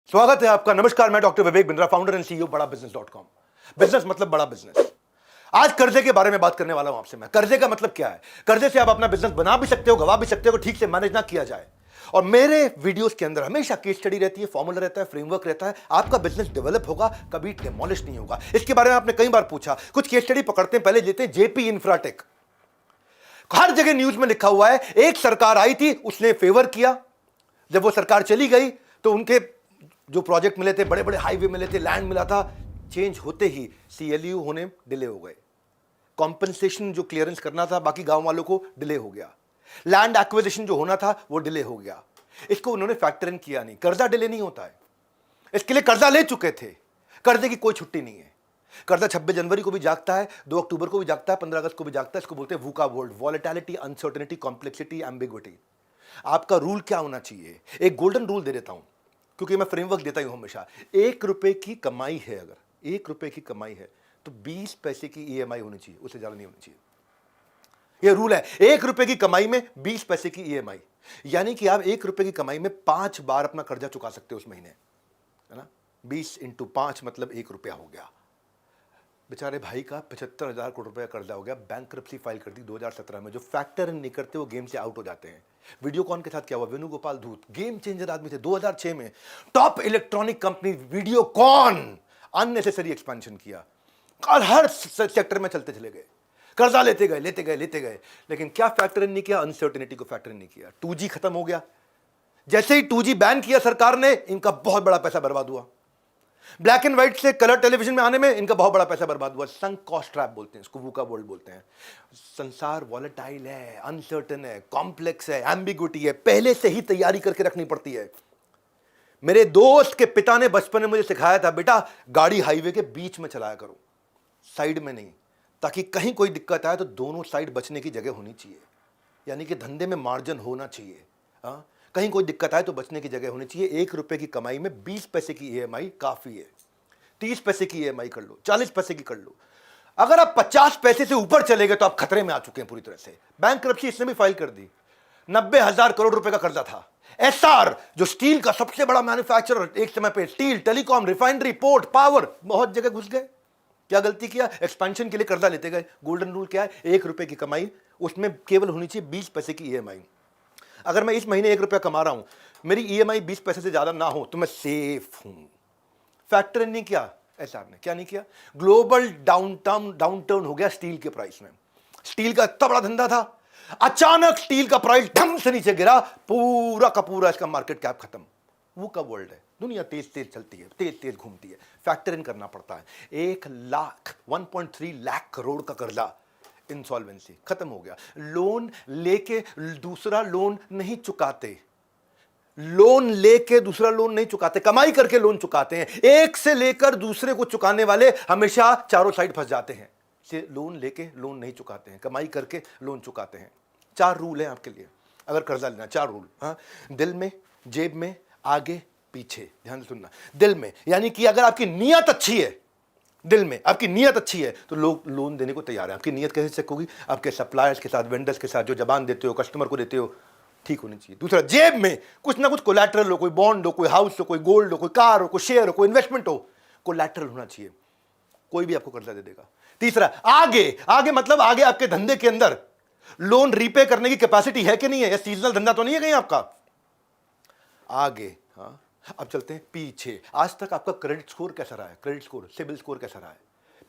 स्वागत है आपका। नमस्कार, मैं doctor Vivek Bindra, founder and CEO बड़ा बिजनेस .com। बिजनेस मतलब बड़ा बिजनेस। आज कर्जे के बारे में बात करने वाला हूं आपसे। मैं कर्जे का मतलब क्या है, कर्जे से आप अपना बिजनेस बना भी सकते हो, गवा भी सकते हो, ठीक से मैनेज ना किया जाए। और मेरे वीडियोस के अंदर हमेशा केस स्टडी रहती है, फॉर्मूला रहता है, फ्रेमवर्क रहता है। आपका बिजनेस डेवलप होगा, कभी डिमोलिश नहीं होगा। इसके बारे में आपने कई बार पूछा। कुछ केस स्टडी पकड़ते हैं, पहले लेते हैं जेपी इंफ्राटेक। हर जगह न्यूज में लिखा हुआ है, एक सरकार आई थी, उसने फेवर किया। जब वो सरकार चली गई तो उनके जो प्रोजेक्ट मिले थे, बड़े बड़े हाईवे मिले थे, लैंड मिला था, चेंज होते ही सीएलयू होने डिले हो गए। कॉम्पनसेशन जो क्लियरेंस करना था बाकी गांव वालों को, डिले हो गया। लैंड एक्विजिशन जो होना था वो डिले हो गया। इसको उन्होंने फैक्टर इन किया नहीं। कर्जा डिले नहीं होता है, इसके लिए कर्जा ले चुके थे। कर्जे की कोई छुट्टी नहीं है। कर्जा 26 जनवरी को भी जागता है, 2 अक्टूबर को भी जागता है, 15 अगस्त को भी जागता है। इसको बोलते हैं VUCA world, volatility, uncertainty, complexity, ambiguity. आपका रूल क्या होना चाहिए? एक गोल्डन रूल दे देता हूं, क्योंकि मैं फ्रेमवर्क देता ही हूं हमेशा। 1 रुपए की कमाई है, अगर 1 रुपए की कमाई है तो 20 पैसे की ईएमआई होनी चाहिए, उससे ज्यादा नहीं होनी चाहिए। यह रूल है। 1 रुपए की कमाई में 20 पैसे की ईएमआई, यानी कि आप 1 रुपए की कमाई में 5 बार अपना कर्जा चुका सकते हो उस महीने, है ना। 20 × 5 मतलब 1 रुपया हो गया। बेचारे भाई का 75,000 करोड़ रुपए का कर्जा हो गया। बैंकरप्सी फाइल कर दी 2017 में। जो फैक्टर इन नहीं करते वो गेम से आउट हो जाते हैं। वीडियोकॉन के साथ क्या हुआ? वेणुगोपाल धूत गेम चेंजर आदमी थे। 2006 में top electronic company Videocon unnecessary expansion किया और हर सेक्टर में चलते चले गए, कर्जा लेते गए लेते गए लेते गए। लेकिन क्या फैक्टर इन नहीं किया? अनसर्टेनिटी को फैक्टर इन नहीं किया। 2G खत्म हो गया। जैसे ही 2G बैन किया सरकार ने, इनका बहुत बड़ा पैसा बर्बाद हुआ। ब्लैक एंड व्हाइट से कलर टेलीविजन में आने में इनका बहुत बड़ा पैसा बर्बाद हुआ। संक कॉस्ट ट्रैप बोलते हैं इसको, वूका वर्ल्ड बोलते हैं। संसार वॉलेटाइल है, अनसर्टेन है, कॉम्प्लेक्स है, एम्बिग्विटी है, पहले से ही तैयारी करके रखनी पड़ती है। मेरे दोस्त के पिता ने बचपन में मुझे सिखाया था, बेटा गाड़ी हाईवे के बीच में चलाया करो, साइड में नहीं, ताकि कहीं कोई दिक्कत आए तो दोनों साइड बचने की जगह होनी चाहिए। यानी कि धंधे में मार्जिन होना चाहिए। हाँ, कहीं कोई दिक्कत आए तो बचने की जगह होनी चाहिए। 1 रुपए की कमाई में 20 पैसे की ईएमआई काफी है। 30 पैसे की ईएमआई कर लो, 40 पैसे की कर लो। अगर आप 50 पैसे से ऊपर चले गए तो आप खतरे में आ चुके हैं पूरी तरह से। बैंकरप्सी इसने भी फाइल कर दी। 90,000 करोड़ रुपए का कर्जा था। एसआर जो स्टील का सबसे बड़ा मैन्युफैक्चरर, एक समय पे steel, telecom, refinery, port, power, बहुत जगह घुस गए। क्या गलती किया? एक्सपेंशन के लिए कर्जा लेते गए। गोल्डन रूल क्या है? 1 रुपए की कमाई, उसमें केवल होनी चाहिए 20 पैसे की ईएमआई। अगर मैं इस महीने 1 रुपया कमा रहा हूं, मेरी ईएमआई 20 पैसे से ज्यादा ना हो तो मैं सेफ हूं। फैक्टर इन नहीं किया एसआर ने। क्या नहीं किया? ग्लोबल डाउनटर्न हो गया स्टील के प्राइस में। स्टील का इतना बड़ा धंधा था, अचानक स्टील का प्राइस ढंग से नीचे गिरा, पूरा का पूरा इसका मार्केट कैप खत्म। वो का वर्ल्ड है। दुनिया तेज तेज चलती है, तेज तेज घूमती है। फैक्टर इन करना पड़ता है। 1.3 लाख करोड़ का कर्जा, इंसॉल्वेंसी, खत्म हो गया। लोन लेके दूसरा लोन नहीं चुकाते, लोन लेके दूसरा लोन नहीं चुकाते, कमाई करके लोन चुकाते हैं। एक से लेकर दूसरे को चुकाने वाले हमेशा चारों साइड फंस जाते हैं। से लोन लेके लोन नहीं चुकाते हैं, कमाई करके लोन चुकाते हैं। 4 रूल हैं आपके लिए अगर कर्जा लेना। 4 रूल। हाँ, दिल में, जेब में, आगे, पीछे। ध्यान से सुनना। दिल में यानी कि अगर आपकी नीयत अच्छी है, दिल में आपकी नीयत अच्छी है तो लोग लोन देने को तैयार हैं। आपकी नीयत कैसे चेक होगी? आपके सप्लायर्स के साथ, वेंडर्स के साथ जो जबान देते हो, कस्टमर को देते हो, ठीक होनी चाहिए। दूसरा, जेब में कुछ ना कुछ कोलैटरल हो, कोई बॉन्ड हो, कोई हाउस हो, कोई गोल्ड हो, कोई कार हो, कोई शेयर हो, कोई इन्वेस्टमेंट हो, कोलैटरल होना चाहिए। कोई भी आपको कर्जा दे देगा। तीसरा, आगे, आगे मतलब आगे आपके धंधे के अंदर लोन रीपे करने की कैपेसिटी है कि नहीं है? या सीजनल धंधा तो नहीं है कहीं आपका? आगे। हाँ, अब चलते हैं पीछे। आज तक आपका क्रेडिट स्कोर कैसा रहा है? क्रेडिट स्कोर, सिबिल स्कोर कैसा रहा है?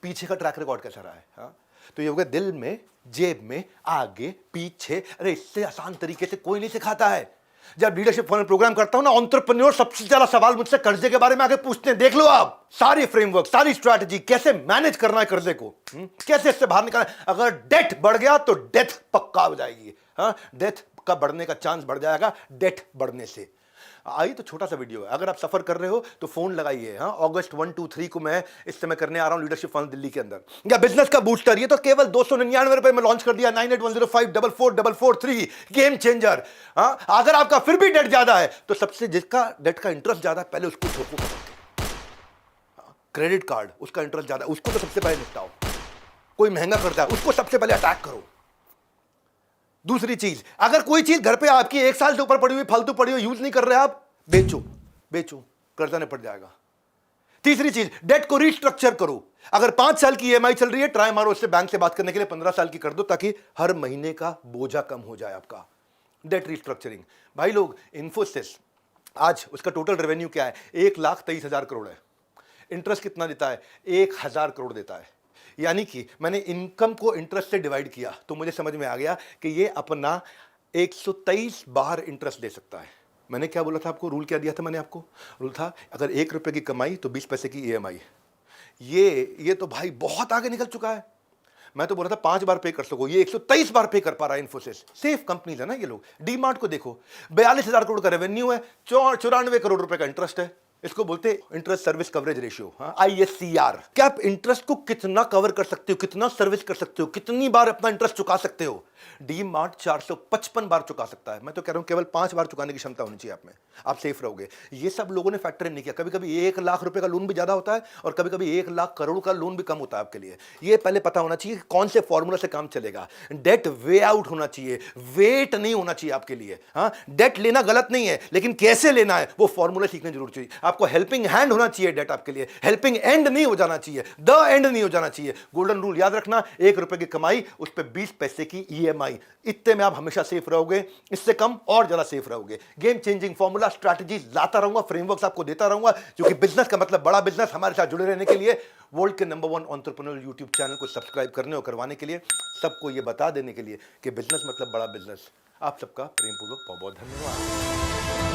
पीछे का ट्रैक रिकॉर्ड कैसा रहा है? हाँ, तो ये हो गया दिल में, जेब में, आगे, पीछे। अरे इससे आसान तरीके से कोई नहीं सिखाता है। जब लीडरशिप फॉरम प्रोग्राम करता हूं ना, एंटरप्रेन्योर सबसे ज्यादा सवाल मुझसे कर्जे के बारे में आगे पूछते हैं। देख लो आप सारी फ्रेमवर्क, सारी स्ट्रैटेजी, कैसे मैनेज करना है कर्जे को, कैसे इससे बाहर निकलना है। अगर डेट बढ़ गया तो डेथ पक्का हो जाएगी। हाँ, डेथ का बढ़ने का चांस बढ़ जाएगा डेट बढ़ने से। आई तो छोटा सा वीडियो है। अगर आप सफर कर रहे हो तो फोन लगाइए। हाँ, अगस्त 1, 2, 3 को मैं इस समय करने आ रहा हूं लीडरशिप फंड दिल्ली के अंदर। या बिजनेस का बूस्टर, ये तो केवल 299 रुपए में लॉन्च कर दिया। 9810544443 गेम चेंजर। हाँ, अगर आपका फिर भी डेट ज्यादा है तो सबसे जिसका डेट का इंटरेस्ट ज्यादा है पहले उसको ठोको। क्रेडिट कार्ड, उसका इंटरेस्ट ज्यादा, उसको तो सबसे पहले निपटाओ। कोई महंगा करता है उसको सबसे पहले अटैक करो। दूसरी चीज, अगर कोई चीज घर पे आपकी 1 साल से ऊपर पड़ी हुई, फालतू पड़ी हुई, यूज नहीं कर रहे आप, बेचो। बेचो, कर्जा निपट जाएगा। तीसरी चीज, डेट को रिस्ट्रक्चर करो। अगर 5 साल की ईएमआई चल रही है, ट्राई मारो उससे बैंक से बात करने के लिए 15 साल की कर दो, ताकि हर महीने का बोझा कम हो जाए आपका। Debt restructuring. भाई लोग, इन्फोसिस आज उसका टोटल रेवेन्यू क्या है? 1,23,000 करोड़ है। इंटरेस्ट कितना देता है? 1,000 करोड़ देता है। यानी कि मैंने इनकम को इंटरेस्ट से डिवाइड किया तो मुझे समझ में आ गया कि ये अपना 123 बार इंटरेस्ट दे सकता है। मैंने क्या बोला था आपको? रूल क्या दिया था मैंने आपको? रूल था, अगर 1 रुपए की कमाई तो 20 पैसे की ईएमआई। ये तो भाई बहुत आगे निकल चुका है। मैं तो बोला था 5 बार पे कर सको, ये 123 बार पे कर पा रहा है इन्फोसिस। सेफ कंपनीज है ना ये लोग। डीमार्ट को देखो, 42,000 करोड़ का रेवेन्यू है, 94 करोड़ रुपए का इंटरेस्ट है। इसको बोलते हैं interest service coverage ratio, ISCR। क्या आप इंटरेस्ट को कितना कवर कर सकते हो, कितना सर्विस कर सकते हो, कितनी बार अपना इंटरेस्ट चुका सकते हो? डीमार्ट 455 बार चुका सकता है। मैं तो कह रहा हूं केवल 5 बार चुकाने की क्षमता होनी चाहिए आप में, आप सेफ रहोगे। ये सब लोगों ने फैक्टर इन नहीं किया। कभी कभी 1 लाख रुपए का लोन भी ज्यादा होता है और कभी कभी 1 लाख करोड़ का लोन भी कम होता है आपके लिए। ये पहले पता होना चाहिए कौन से फॉर्मूला से काम चलेगा। डेट वे आउट होना चाहिए, वेट नहीं होना चाहिए आपके लिए। डेट लेना गलत नहीं है, लेकिन कैसे लेना है वो फॉर्मूला सीखना जरूर चाहिए। आपको हेल्पिंग हैंड होना चाहिए डेट आपके लिए, हेल्पिंग एंड नहीं हो जाना चाहिए, द एंड नहीं हो जाना चाहिए। गोल्डन रूल याद रखना, 1 रुपए की कमाई उस पर 20 पैसे की ईएमआई। इतने में आप हमेशा सेफ रहोगे, इससे कम और ज्यादा सेफ रहोगे। गेम चेंजिंग फॉर्मूला, स्ट्रैटेजी लाता रहूंगा, फ्रेमवर्क्स आपको देता रहूंगा, क्योंकि बिजनेस का मतलब बड़ा बिजनेस। हमारे साथ जुड़े रहने के लिए वर्ल्ड के नंबर 1 एंटरप्रेन्योर यूट्यूब चैनल को सब्सक्राइब करने और करवाने के लिए, सबको यह बता देने के लिए कि बिजनेस मतलब बड़ा बिजनेस। आप सबका प्रेमपूर्वक बहुत बहुत धन्यवाद।